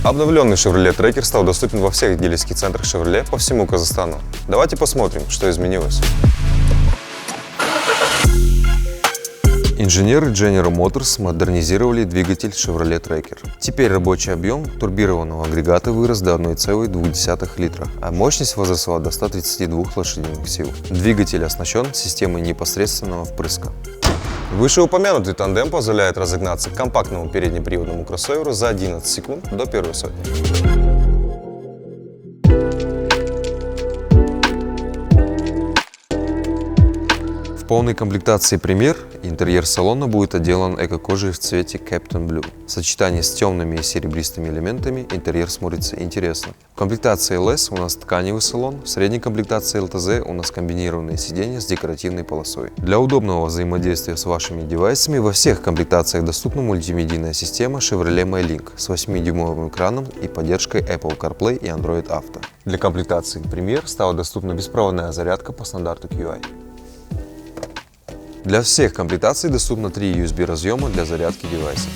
Обновленный Chevrolet Tracker стал доступен во всех дилерских центрах Chevrolet по всему Казахстану. Давайте посмотрим, что изменилось. Инженеры General Motors модернизировали двигатель Chevrolet Tracker. Теперь рабочий объем турбированного агрегата вырос до 1,2 литра, а мощность возросла до 132 лошадиных сил. Двигатель оснащен системой непосредственного впрыска. Вышеупомянутый тандем позволяет разогнаться компактному переднеприводному кроссоверу за 11 секунд до первой сотни. В полной комплектации Premier интерьер салона будет отделан эко-кожей в цвете Captain Blue. В сочетании с темными и серебристыми элементами интерьер смотрится интересно. В комплектации LS у нас тканевый салон, в средней комплектации LTZ у нас комбинированные сиденья с декоративной полосой. Для удобного взаимодействия с вашими девайсами во всех комплектациях доступна мультимедийная система Chevrolet MyLink с 8-дюймовым экраном и поддержкой Apple CarPlay и Android Auto. Для комплектации Premier стала доступна беспроводная зарядка по стандарту QI. Для всех комплектаций доступно 3 USB разъема для зарядки девайса.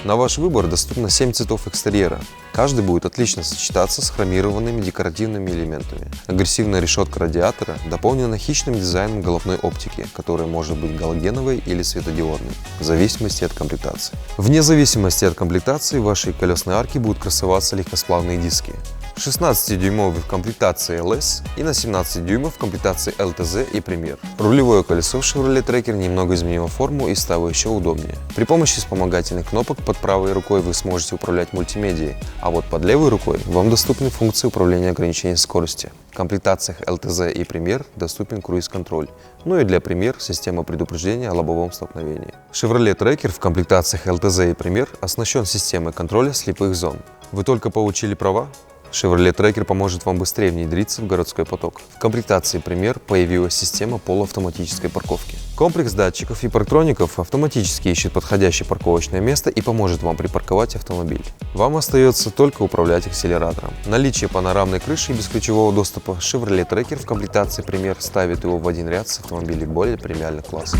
На ваш выбор доступно 7 цветов экстерьера. Каждый будет отлично сочетаться с хромированными декоративными элементами. Агрессивная решетка радиатора дополнена хищным дизайном головной оптики, которая может быть галогеновой или светодиодной, в зависимости от комплектации. Вне зависимости от комплектации в вашей колесной арке будут красоваться легкосплавные диски. 16-дюймовый в комплектации LS и на 17 дюймов в комплектации LTZ и Premier. Рулевое колесо в Chevrolet Tracker немного изменило форму и стало еще удобнее. При помощи вспомогательных кнопок под правой рукой вы сможете управлять мультимедией, а вот под левой рукой вам доступны функции управления ограничением скорости. В комплектациях LTZ и Premier доступен круиз-контроль, ну и для Premier система предупреждения о лобовом столкновении. Chevrolet Tracker в комплектациях LTZ и Premier оснащен системой контроля слепых зон. Вы только получили права? Chevrolet Tracker поможет вам быстрее внедриться в городской поток. В комплектации Premier появилась система полуавтоматической парковки. Комплекс датчиков и парктроников автоматически ищет подходящее парковочное место и поможет вам припарковать автомобиль. Вам остается только управлять акселератором. Наличие панорамной крыши и бесключевого доступа Chevrolet Tracker в комплектации Premier ставит его в один ряд с автомобилей более премиальных классов.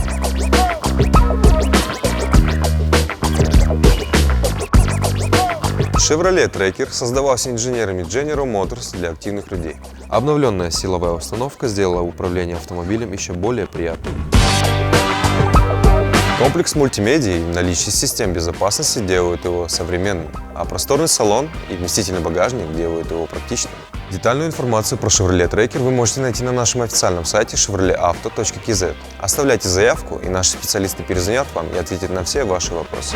Chevrolet Tracker создавался инженерами General Motors для активных людей. Обновленная силовая установка сделала управление автомобилем еще более приятным. Комплекс мультимедии и наличие систем безопасности делают его современным, а просторный салон и вместительный багажник делают его практичным. Детальную информацию про Chevrolet Tracker вы можете найти на нашем официальном сайте chevroletauto.kz. Оставляйте заявку, и наши специалисты перезвонят вам и ответят на все ваши вопросы.